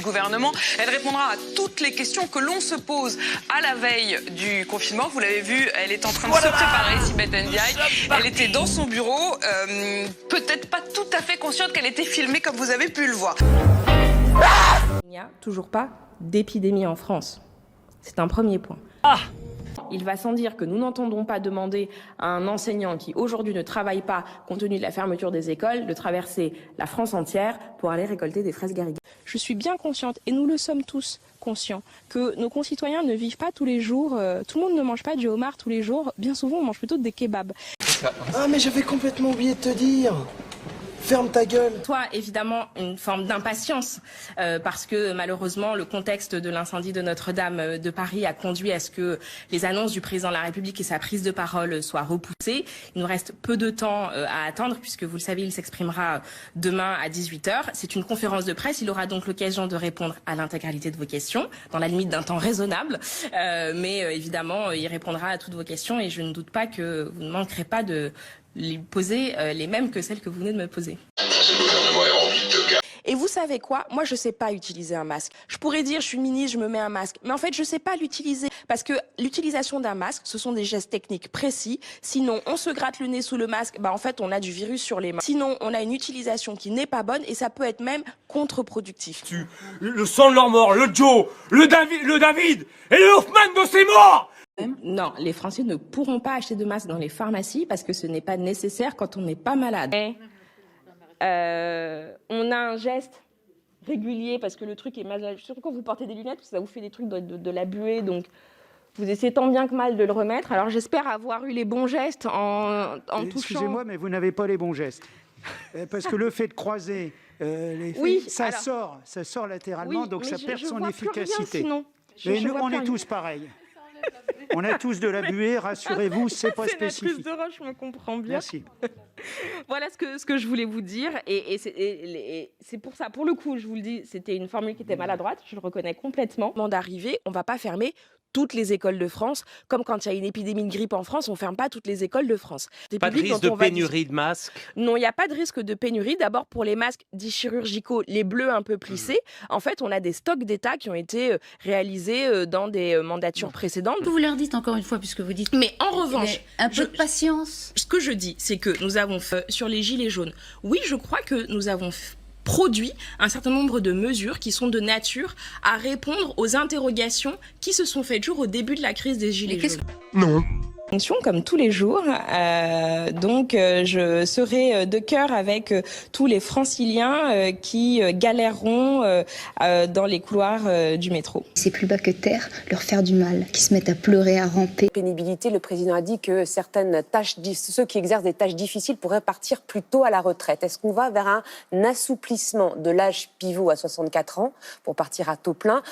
gouvernement. Elle répondra à toutes les questions que l'on se pose à la veille du confinement. Vous l'avez vu, elle est en train de se préparer, Sibeth Ndiaye. Elle était dans son bureau, peut-être pas tout à fait consciente qu'elle était filmée comme vous avez pu le voir. Il n'y a toujours pas d'épidémie en France. C'est un premier point. Il va sans dire que nous n'entendons pas demander à un enseignant qui aujourd'hui ne travaille pas, compte tenu de la fermeture des écoles, de traverser la France entière pour aller récolter des fraises garrigues. Je suis bien consciente, et nous le sommes tous conscients, que nos concitoyens ne vivent pas tous les jours, tout le monde ne mange pas du homard tous les jours, bien souvent on mange plutôt des kebabs. Ah mais j'avais complètement oublié de te dire. Ferme ta gueule. Soit évidemment une forme d'impatience parce que malheureusement le contexte de l'incendie de Notre-Dame de Paris a conduit à ce que les annonces du président de la République et sa prise de parole soient repoussées. Il nous reste peu de temps à attendre puisque vous le savez il s'exprimera demain à 18h. C'est une conférence de presse, il aura donc l'occasion de répondre à l'intégralité de vos questions dans la limite d'un temps raisonnable mais évidemment il répondra à toutes vos questions et je ne doute pas que vous ne manquerez pas de lui poser les mêmes que celles que vous venez de me poser. Et vous savez quoi? Moi, je sais pas utiliser un masque. Je pourrais dire, je suis ministre, je me mets un masque. Mais en fait, je sais pas l'utiliser. Parce que l'utilisation d'un masque, ce sont des gestes techniques précis. Sinon, on se gratte le nez sous le masque. En fait, on a du virus sur les mains. Sinon, on a une utilisation qui n'est pas bonne et ça peut être même contre-productif. Le sang de leur mort, le Joe, le David et le Hoffman de ses morts! Non, les Français ne pourront pas acheter de masques dans les pharmacies parce que ce n'est pas nécessaire quand on n'est pas malade. On a un geste régulier parce que le truc est mal. Surtout quand vous portez des lunettes, parce que ça vous fait des trucs de la buée, donc vous essayez tant bien que mal de le remettre. Alors j'espère avoir eu les bons gestes en touchant. Excusez-moi, mais vous n'avez pas les bons gestes. Parce que le fait de croiser, ça sort latéralement, oui, donc ça perd son efficacité. Rien, sinon. Mais nous, on est tous pareils. On a tous de la buée, rassurez-vous, c'est pas spécifique. C'est la prise de roche, je me comprends bien. Merci. Voilà ce que je voulais vous dire. Et c'est pour ça, pour le coup, je vous le dis, c'était une formule qui était maladroite, je le reconnais complètement. Avant d'arriver, on ne va pas fermer toutes les écoles de France. Comme quand il y a une épidémie de grippe en France, on ne ferme pas toutes les écoles de France. Pas de risque de pénurie de masques? Non, il n'y a pas de risque de pénurie. D'abord, pour les masques dits chirurgicaux, les bleus un peu plissés, en fait, on a des stocks d'État qui ont été réalisés dans des mandatures précédentes. Vous leur dites encore une fois, puisque vous dites... Mais en revanche... un peu de patience. Ce que je dis, c'est que nous avons fait sur les gilets jaunes. Oui, je crois que nous avons produit un certain nombre de mesures qui sont de nature à répondre aux interrogations qui se sont faites jour au début de la crise des gilets jaunes. Non. Comme tous les jours, donc je serai de cœur avec tous les franciliens qui galèreront dans les couloirs du métro. C'est plus bas que terre, leur faire du mal, qui se mettent à pleurer, à ramper. Pénibilité, le président a dit que certaines tâches, ceux qui exercent des tâches difficiles pourraient partir plus tôt à la retraite. Est-ce qu'on va vers un assouplissement de l'âge pivot à 64 ans pour partir à taux plein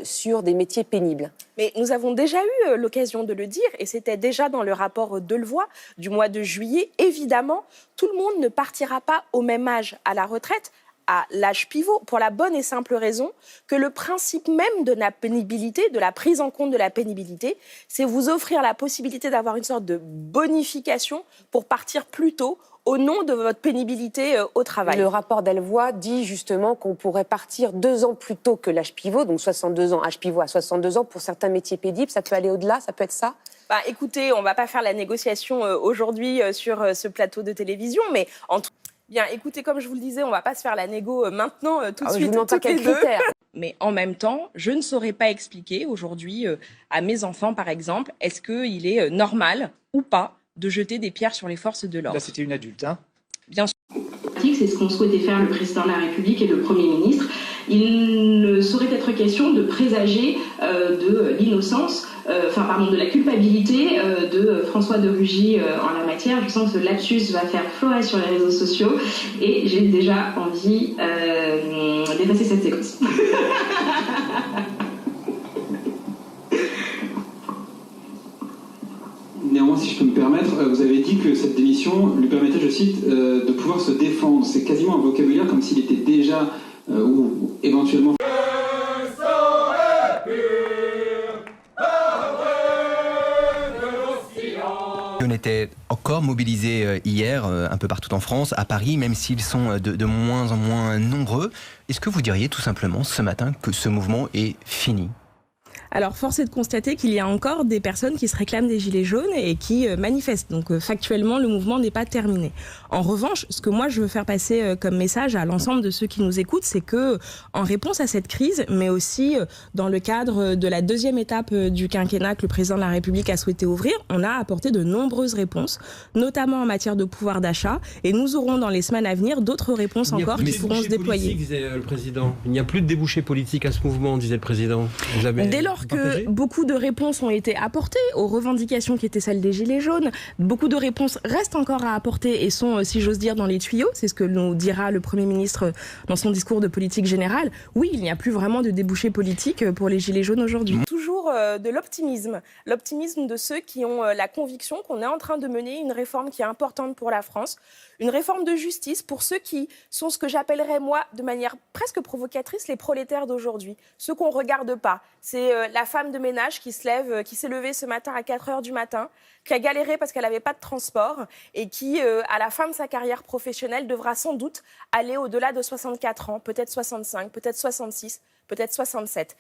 sur des métiers pénibles? Mais nous avons déjà eu l'occasion de le dire, et c'était déjà dans le rapport Delevoye du mois de juillet. Évidemment, tout le monde ne partira pas au même âge à la retraite, à l'âge pivot, pour la bonne et simple raison que le principe même de la pénibilité, de la prise en compte de la pénibilité, c'est vous offrir la possibilité d'avoir une sorte de bonification pour partir plus tôt au nom de votre pénibilité au travail. Le rapport Delevoye dit justement qu'on pourrait partir 2 ans plus tôt que l'âge pivot, donc 62 ans, âge pivot à 62 ans pour certains métiers pénibles. Ça peut aller au-delà, ça peut être ça? Écoutez, on ne va pas faire la négociation aujourd'hui sur ce plateau de télévision, mais en tout bien, écoutez, comme je vous le disais, on ne va pas se faire la négo maintenant, tout de suite, toutes les deux. Mais en même temps, je ne saurais pas expliquer aujourd'hui à mes enfants, par exemple, est-ce qu'il est normal ou pas de jeter des pierres sur les forces de l'ordre. Là, c'était une adulte, hein? Bien sûr. C'est ce qu'ont souhaité faire le président de la République et le Premier ministre. Il ne saurait être question de présager de l'innocence, de la culpabilité de François de Rugy en la matière. Je sens que ce lapsus va faire florer sur les réseaux sociaux et j'ai déjà envie d'effacer cette séquence. Néanmoins, si je peux me permettre, vous avez dit que cette démission lui permettait, je cite, de pouvoir se défendre. C'est quasiment un vocabulaire comme s'il était déjà, ou éventuellement... jeunes étaient encore mobilisés hier un peu partout en France, à Paris, même s'ils sont de moins en moins nombreux. Est-ce que vous diriez tout simplement ce matin que ce mouvement est fini ? Alors, force est de constater qu'il y a encore des personnes qui se réclament des gilets jaunes et qui manifestent. Donc, factuellement, le mouvement n'est pas terminé. En revanche, ce que moi, je veux faire passer comme message à l'ensemble de ceux qui nous écoutent, c'est que, en réponse à cette crise, mais aussi dans le cadre de la deuxième étape du quinquennat que le président de la République a souhaité ouvrir, on a apporté de nombreuses réponses, notamment en matière de pouvoir d'achat. Et nous aurons, dans les semaines à venir, d'autres réponses encore qui pourront se déployer. Disait le président. Il n'y a plus de débouchés politiques à ce mouvement, disait le président. Dès lors que beaucoup de réponses ont été apportées aux revendications qui étaient celles des Gilets jaunes, beaucoup de réponses restent encore à apporter et sont, si j'ose dire, dans les tuyaux. C'est ce que nous dira le Premier ministre dans son discours de politique générale. Oui, il n'y a plus vraiment de débouchés politiques pour les Gilets jaunes aujourd'hui. Toujours de l'optimisme. L'optimisme de ceux qui ont la conviction qu'on est en train de mener une réforme qui est importante pour la France. Une réforme de justice pour ceux qui sont ce que j'appellerais, moi, de manière presque provocatrice, les prolétaires d'aujourd'hui. Ceux qu'on ne regarde pas. C'est la femme de ménage qui s'est levée ce matin à 4h du matin, qui a galéré parce qu'elle n'avait pas de transport et qui, à la fin de sa carrière professionnelle, devra sans doute aller au-delà de 64 ans, peut-être 65, peut-être 66, peut-être 67.